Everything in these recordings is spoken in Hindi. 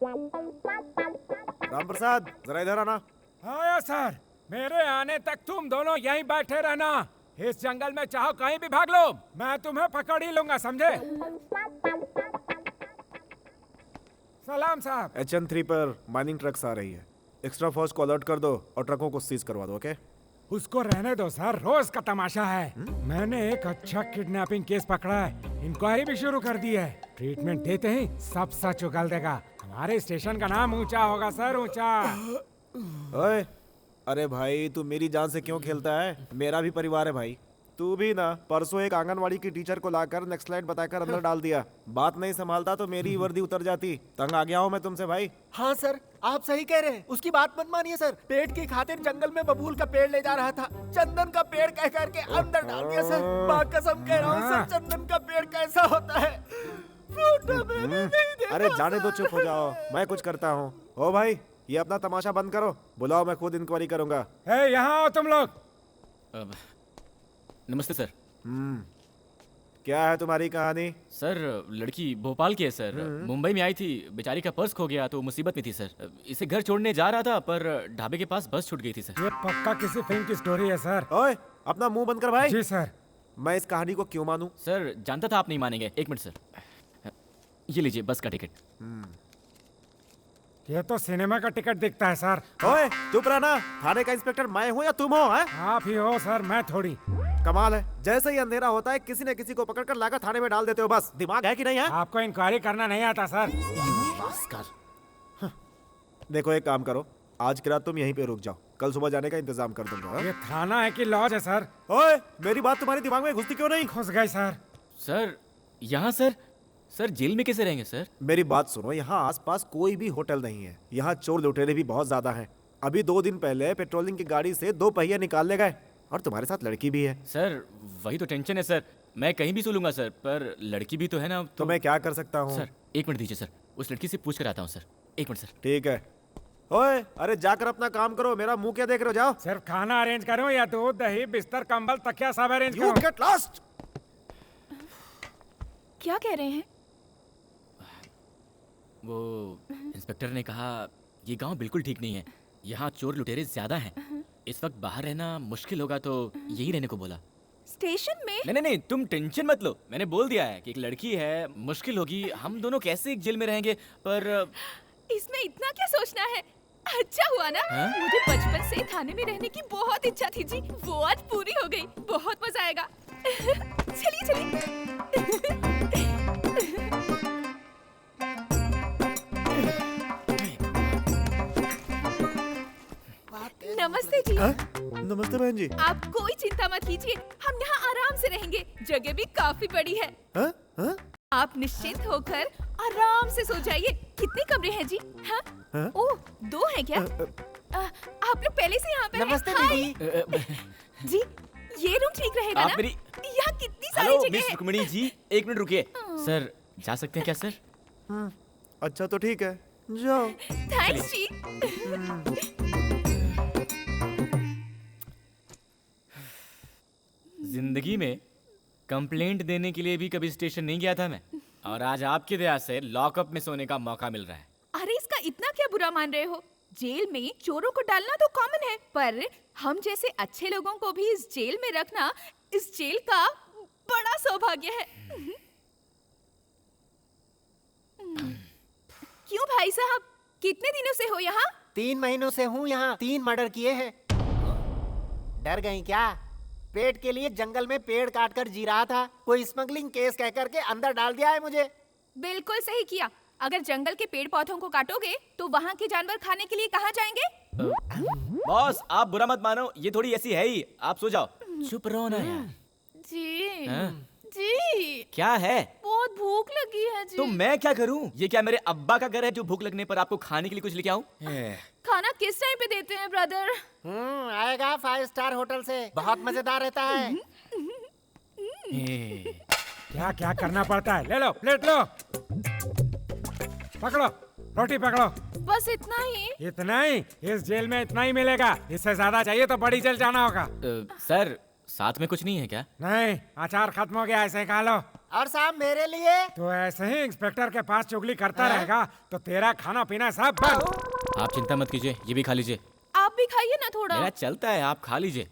राम प्रसाद, जरा इधर आना। आया सर। मेरे आने तक तुम दोनों यहीं बैठे रहना। इस जंगल में चाहो कहीं भी भाग लो, मैं तुम्हें पकड़ ही लूंगा, समझे? सलाम साहब। HN3 पर माइनिंग ट्रक्स आ रही है। एक्स्ट्रा फोर्स को अलर्ट कर दो और ट्रकों को सीज करवा दो, ओके? उसको रहने दो सर, रोज का तमाशा है। मैंने एक अच्छा किडनैपिंग केस पकड़ा है, इंक्वायरी भी शुरू कर दी है। ट्रीटमेंट देते ही सब सच उगल देगा। हमारे स्टेशन का नाम ऊंचा होगा सर, ऊंचा। ओए, अरे भाई तू मेरी जान से क्यों खेलता है? मेरा भी परिवार है भाई। तू भी ना परसों एक आंगनवाड़ी की टीचर को लाकर नेक्स्ट स्लाइड बताकर अंदर डाल दिया। बात नहीं संभालता तो मेरी वर्दी उतर जाती। तंग आ गया हूँ मैं तुमसे भाई। हाँ सर, आप सही कह रहे हैं। उसकी बात मत मानिए सर। पेट की खातिर जंगल में बबूल का पेड़ ले जा रहा था, चंदन का पेड़ कह करके अंदर डाल दिया सर। माँ कसम कह रहा हूँ सर, चंदन का पेड़ कैसा होता है फोटो में भी नहीं देखा। अरे जाने दो, चुप हो जाओ, मैं कुछ करता हूँ। ओ भाई, ये अपना तमाशा बंद करो, बुलाओ, मैं खुद इंक्वायरी करूंगा। यहाँ आओ तुम लोग। नमस्ते सर। क्या है तुम्हारी कहानी? सर लड़की भोपाल की है सर। मुंबई में आई थी, बेचारी का पर्स खो गया तो मुसीबत में थी सर। इसे घर छोड़ने जा रहा था पर ढाबे के पास बस छूट गई थी सर। ये पक्का किसी फिल्म की स्टोरी है सर। ओए, अपना मुंह बंद कर भाई। जी सर। मैं इस कहानी को क्यों मानूं? सर जानता था आप नहीं मानेंगे। एक मिनट सर, ये लीजिए बस का टिकट। ये तो सिनेमा का टिकट दिखता है सर। ओए चुप रहना, थाने का इंस्पेक्टर मैं हूँ या तुम हो? हैं? आप ही हो सर, मैं थोड़ी। कमाल है, जैसे ही अंधेरा होता है किसी न किसी को पकड़कर लाकर थाने में डाल देते हो। बस दिमाग है कि नहीं है? आपको इंक्वायरी करना नहीं आता सर। देखो एक काम करो, आज की रात तुम यहीं पे रुक जाओ, कल सुबह जाने का इंतजाम कर दूंगा। हाँ? ये थाना है कि लॉज है सर? ओए, मेरी बात तुम्हारे दिमाग में घुसती क्यों नहीं? घुस गई सर। सर यहाँ सर जेल में कैसे रहेंगे सर? मेरी बात सुनो, यहाँ आसपास कोई भी होटल नहीं है। यहाँ चोर लुटेरे भी बहुत ज्यादा हैं। अभी 2 दिन पहले पेट्रोलिंग की गाड़ी से 2 पहिए निकाल ले गए, और तुम्हारे साथ लड़की भी है। सर वही तो टेंशन है सर। मैं कहीं भी सो लूंगा सर, पर लड़की भी तो है ना। तो मैं क्या कर सकता हूँ? सर एक मिनट दीजिए सर, उस लड़की से पूछ कर आता हूँ सर। एक मिनट सर। ठीक है। ओए, अरे जाकर अपना काम करो, मेरा मुंह क्या देख रहे हो? जाओ। सिर्फ खाना अरेंज करो या दूध दही बिस्तर कंबल तकिया सब अरेंज You करो। get lost! क्या कह रहे हैं? वो इंस्पेक्टर ने कहा ये गांव बिल्कुल ठीक नहीं है, यहाँ चोर लुटेरे ज्यादा हैं। इस वक्त बाहर रहना मुश्किल होगा तो यही रहने को बोला। स्टेशन में? नहीं, तुम टेंशन मत लो। मैंने बोल दिया है कि एक लड़की है, मुश्किल होगी, हम दोनों कैसे एक जेल में रहेंगे। पर इसमें इतना क्या सोचना है? अच्छा हुआ ना, मुझे बचपन से थाने में रहने की बहुत इच्छा थी जी, वो आज पूरी हो गई। बहुत मजा आएगा। चलिए। नमस्ते जी। नमस्ते बहन जी। आप कोई चिंता मत कीजिए, हम यहाँ आराम से रहेंगे। जगह भी काफी बड़ी है। हाँ? हाँ? आप निश्चिंत होकर आराम से सो जाइए। कितने कमरे हैं जी? हाँ? हाँ? ओह, 2 हैं क्या? आप लोग पहले से यहाँ पे हैं? नमस्ते हाय। दीदी। जी, ये रूम ठीक रहेगा आप ना? मेरी यहाँ कितनी सारी हेलो जगह मिस है। रुक्मिणी जी, एक मिनट रुकिए। सर जा सकते हैं क्या सर? अच्छा तो ठीक है, जाओ। थैंक्स जी। जिंदगी में कंप्लेंट देने के लिए भी कभी स्टेशन नहीं गया था मैं, और आज आपकी दया से लॉकअप में सोने का मौका मिल रहा है। अरे इसका इतना क्या बुरा मान रहे हो? जेल में चोरों को डालना तो कॉमन है, पर हम जैसे अच्छे लोगों को भी इस जेल में रखना इस जेल का बड़ा सौभाग्य है। क्यों भाई साहब, कितने दिनों से हो यहाँ? 3 महीनों से हूँ यहाँ। 3 मर्डर किए हैं। डर गई क्या? पेट के लिए जंगल में पेड़ काट कर जी रहा था, कोई स्मगलिंग केस कह करके अंदर डाल दिया है मुझे। बिल्कुल सही किया। अगर जंगल के पेड़ पौधों को काटोगे तो वहाँ के जानवर खाने के लिए कहाँ जाएंगे? बॉस आप बुरा मत मानो, ये थोड़ी ऐसी है ही। आप सो जाओ। चुप रहो ना यार। जी हाँ? जी, क्या है? बहुत भूख लगी है जी। तो मैं क्या करूं? ये क्या मेरे अब्बा का घर है जो भूख लगने पर आपको खाने के लिए कुछ लेके आऊं? खाना किस टाइम पे देते हैं ब्रदर? आएगा 5 स्टार होटल से, बहुत मजेदार रहता है। क्या क्या करना पड़ता है? ले लो, प्लेट लो, पकड़ो, रोटी पकड़ो। बस इतना ही? इतना ही? इस जेल में इतना ही मिलेगा, इससे ज्यादा चाहिए तो बड़ी जेल जाना होगा। सर साथ में कुछ नहीं है क्या? नहीं, अचार खत्म हो गया, ऐसे खा लो। और साहब मेरे लिए? तो ऐसे ही इंस्पेक्टर के पास चुगली करता रहेगा तो तेरा खाना पीना सब बंद। आप चिंता मत कीजिए, ये भी खा लीजिए। आप भी खाइए ना थोड़ा। मेरा चलता है, आप खा लीजिए।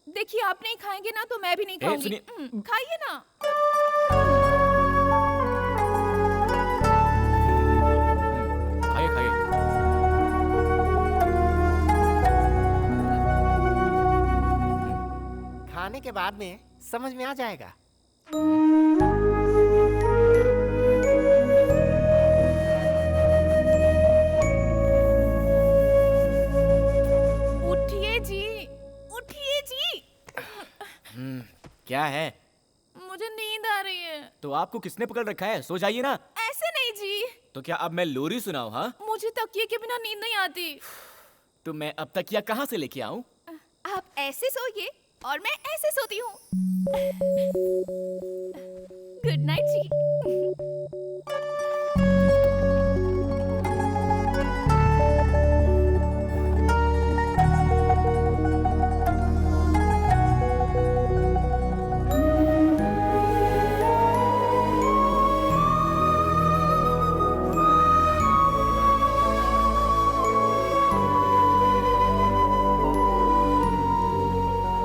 देखिए आप नहीं खाएंगे ना तो मैं भी नहीं खाऊंगी। सुनिए। खाइए ना। खाइए खाइए। खाने के बाद में समझ में आ जाएगा। उठिए जी, उठिए जी। क्या है? मुझे नींद आ रही है। तो आपको किसने पकड़ रखा है? सो जाइए ना। ऐसे नहीं जी, तो क्या अब मैं लोरी सुनाऊं? हाँ, मुझे तकिए के बिना नींद नहीं आती। तो मैं अब तक या कहाँ से लेके आऊं? आप ऐसे सोइए और मैं ऐसे सोती हूँ। गुड नाइट जी।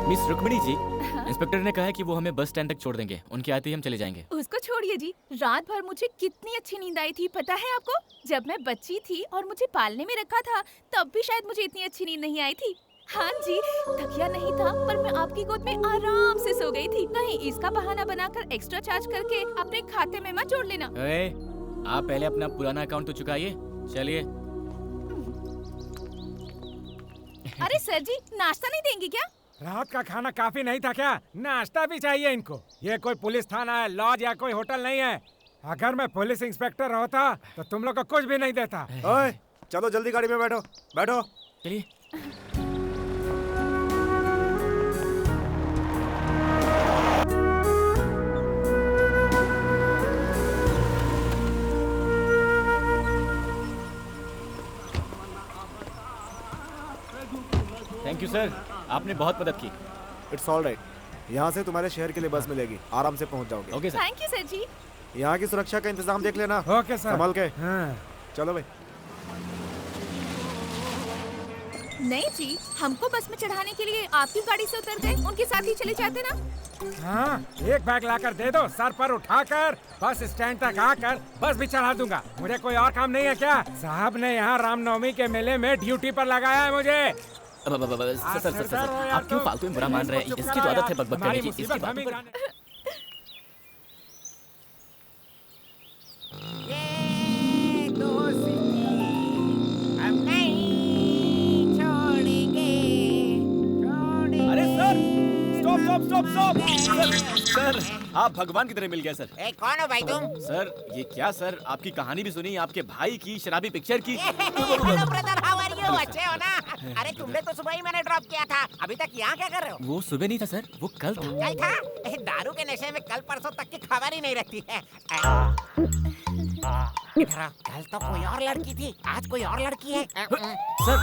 मिस रुक्मिणी जी, इंस्पेक्टर ने कहा है कि वो हमें बस स्टैंड तक छोड़ देंगे। उनके आते ही हम चले जाएंगे। उसको छोड़िए जी। रात भर मुझे कितनी अच्छी नींद आई थी पता है आपको? जब मैं बच्ची थी और मुझे पालने में रखा था तब भी शायद मुझे इतनी अच्छी नींद नहीं आई थी। हाँ जी, तकिया नहीं था पर मैं आपकी गोद में आराम से सो गई थी। कहीं इसका बहाना बनाकर एक्स्ट्रा चार्ज करके अपने खाते में मत जोड़ लेना। ए, आप पहले अपना पुराना अकाउंट तो चुकाइए। चलिए। अरे सर जी, नाश्ता नहीं देंगे क्या? रात का खाना काफी नहीं था क्या? नाश्ता भी चाहिए इनको। ये कोई पुलिस थाना है, लॉज या कोई होटल नहीं है। अगर मैं पुलिस इंस्पेक्टर होता तो तुम लोग को कुछ भी नहीं देता। ओए, चलो जल्दी गाड़ी में बैठो, बैठो। चलिए। थैंक यू सर, आपने बहुत मदद की। It's all right. यहाँ से तुम्हारे शहर के लिए बस मिलेगी, आराम से पहुँच जाओगे। Okay sir. Thank you sir ji. यहाँ की सुरक्षा का इंतजाम देख लेना। Okay sir. संभल के। हाँ। चलो भाई। नहीं जी, हमको बस में चढ़ाने के लिए आपकी गाड़ी से उतर गए, उनके साथ ही चले जाते ना। हाँ, एक बैग लाकर दे दो, सर पर उठाकर बस स्टैंड तक आकर बस भी चढ़ा दूंगा। मुझे कोई और काम नहीं है क्या? साहब ने यहाँ रामनवमी के मेले में ड्यूटी पर लगाया है मुझे। सर, आप क्यों फालतू में बुरा मान रहे हैं? इसकी तो आदत है बकबक करने की। इसकी बातों पर ये दोस्ती हम नहीं छोड़ेंगे, छोड़ेंगे। अरे सर, स्टॉप। सर, आप भगवान की तरह मिल गए सर। ए, कौन हो भाई तुम? सर, ये क्या सर? आपकी कहानी भी सुनी, आपके भाई की शराबी पिक्चर की। Hello brother, how are you? अच्छे हो ना? अरे तुमने तो सुबह ही मैंने ड्रॉप किया था। अभी तक यहाँ क्या कर रहे हो? वो सुबह नहीं था सर, वो कल था। कल था? दारू के नशे में कल परसों तक की खबर ही नहीं रहती है। इधर आओ, कल तो कोई और लड़की थी, आज कोई और लड़की है। सर,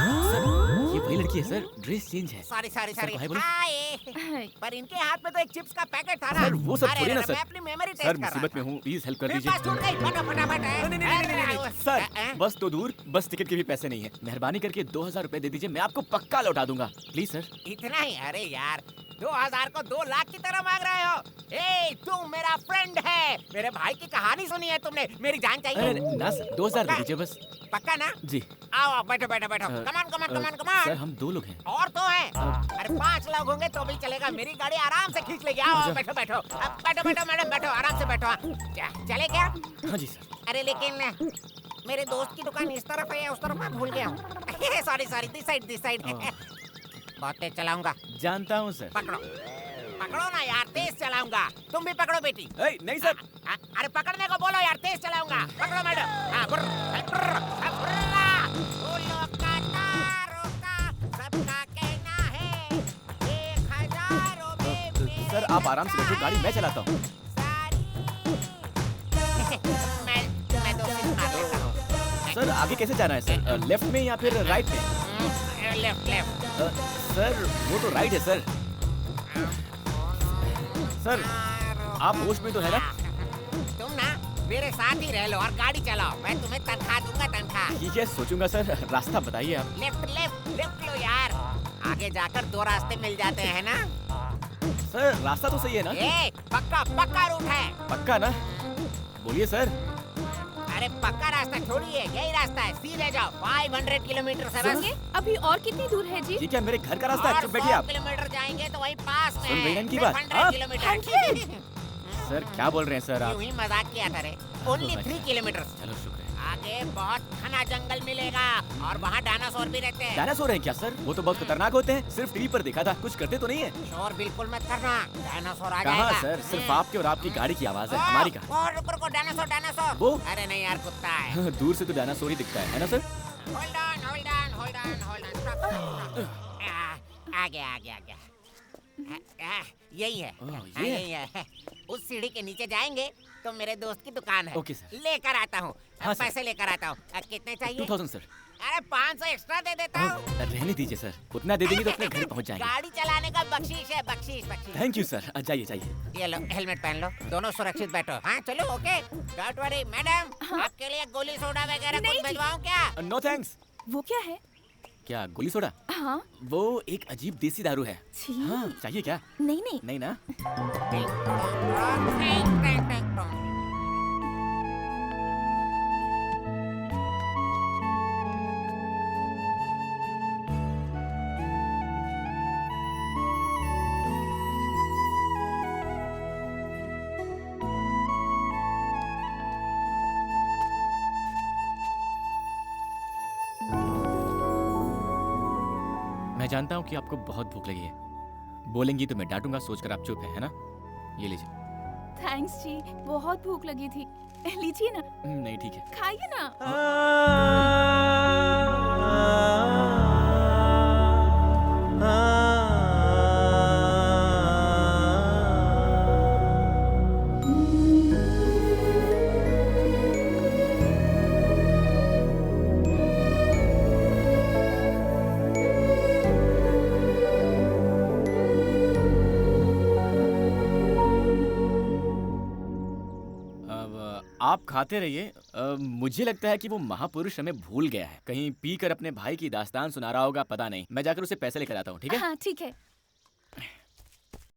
ये वही लड़की है सर, ड्रेस चेंज है। सॉरी सर, भाई बोलो। हाय। पर इनके हाथ में तो एक चिप्स का पैकेट था ना। सर, वो सब अरे, छोड़िए ना अरे, सर। मैं अपनी मेमोरी टेस्ट सर, कर रहा मुसीबत था। में हूँ, प्लीज हेल्प कर मेरे दीजिए। पास छूट गई, फटाफट। नहीं, सर, बस तो दूर, बस टिकट के भी पैसे नहीं है। मेहरबानी करके 2000 रुपए दे दीजिए, मैं आपको पक्का लौटा दूंगा। Please sir. इतना ही? अरे यार, 2000 को 2 लाख की तरह मांग रहे हो? ए, तू मेरा फ्रेंड है। मेरे भाई की कहानी सुनी है तुमने? मेरी जान चाहिए। अरे ना सर, 2000 दे दीजिए बस। पक्का ना? जी। आओ, बैठो। कमान। सर, हम 2 लोग हैं। और तो है। अरे 5 लोग होंगे तो भी चलेगा। मेरी गाड़ी आराम से खींच लेगी। आओ, बैठो। अब बैठो मैडम, बैठो, आराम से बैठो। चले क्या? हाँ जी सर। अरे लेकिन मेरे दोस्त की दुकान इस तरफ है या उस तरफ, मैं भूल गया हूँ। Sorry, this side. बहुत तेज चलाऊंगा। जानता हूँ सर। पकड़ो ना यार, तेज चलाऊंगा। तुम भी पकड़ो बेटी। नहीं सर। अरे पकड़ने को बोलो यार, तेज चलाऊंगा। पकड़ो मैडम। हाँ, सबका कहना है 1000 में सर, आप आराम से बैठो, गाड़ी मैं चलाता हूँ। मैं 2 सीट मार लेता हूँ। सर, आगे कैसे जाना है सर? लेफ्ट में या फिर राइट में? लेफ्ट। सर, वो तो राइट है सर। सर, आप होश में तो है ना? मेरे साथ ही रह लो और गाड़ी चलाओ, मैं तुम्हें तनख्वाह दूंगा, तनख्वाह। ठीक है, सोचूंगा सर। रास्ता बताइए आप। लेफ्ट लेफ्ट लेफ्ट लो यार, आगे जाकर 2 रास्ते मिल जाते हैं ना। सर रास्ता तो सही है ना? ए, पक्का पक्का रूट है। पक्का ना? बोलिए सर। अरे पक्का रास्ता छोड़िए, यही रास्ता है, सीधे जाओ। 500 किलोमीटर से बस। सुनिए, अभी और कितनी दूर है जी? ये क्या मेरे घर का रास्ता है? और चुप बैठिए 100 आप। किलोमीटर जाएंगे तो वही पास में सुन रही हैं है। इनकी सिर्फ बात? 100 हाँ? किलोमीटर। सर क्या बोल रहे हैं सर आप? यूं ही मजाक किया था रे। Only 3 kilometre. चलो शुक्र है। आगे बहुत घना जंगल मिलेगा और वहाँ डायनासोर भी रहते हैं। डायनासोर हैं क्या सर? वो तो बहुत खतरनाक होते हैं। सिर्फ टीवी पर देखा था, कुछ करते तो नहीं है। शोर बिल्कुल मत करना, डायनासोर आ कहाँ जाएगा। सर? सिर्फ आपके और आपकी गाड़ी की आवाज है, हमारी कहाँ? और रुको रुको, डायनासोर डायनासोर। वो? अरे नहीं यार, कुत्ता है। दूर से तो डायनासोर ही दिखता है ना sir? Hold on hold on hold on hold on, stop. आ गया आ गया आ गया। यही है, ओह, हाँ, ये यही है। उस सीढ़ी के नीचे जाएंगे तो मेरे दोस्त की दुकान है। Okay, sir. लेकर आता हूँ। हाँ, सर। पैसे लेकर आता हूँ। कितने चाहिए? 2000 सर। अरे 500 एक्स्ट्रा दे देता हूँ। रहने दीजिए सर, उतना दे देंगे तो अपने घर पहुंच जाएंगे। गाड़ी चलाने का बख्शीश है, बख्शीश बख्शीश। Thank you sir. जाइए जाइए। ये लो, हेलमेट पहन लो, दोनों सुरक्षित बैठो। हाँ चलो, ओके। डोंट वरी मैडम, आपके लिए गोली सोडा वगैरह नहीं कुछ जी। भिजवाऊं क्या? No thanks. वो क्या है? क्या गोली सोडा? हाँ, वो एक अजीब देसी दारू है। छी। हाँ, चाहिए क्या? नहीं नहीं। नहीं ना? टिंग टोंग, टिंग टिंग टिंग टोंग। मैं जानता हूँ कि आपको बहुत भूख लगी है। बोलेंगी तो मैं डांटूंगा, सोचकर आप चुप है ना? ये लीजिए। थैंक्स जी, बहुत भूख लगी थी। लीजिए ना, नहीं ठीक है। खाइए ना। अब आप खाते रहिए। मुझे लगता है कि वो महापुरुष हमें भूल गया है। कहीं पीकर अपने भाई की दास्तान सुना रहा होगा, पता नहीं। मैं जाकर उसे पैसे लेकर आता हूँ, ठीक है? हाँ ठीक है।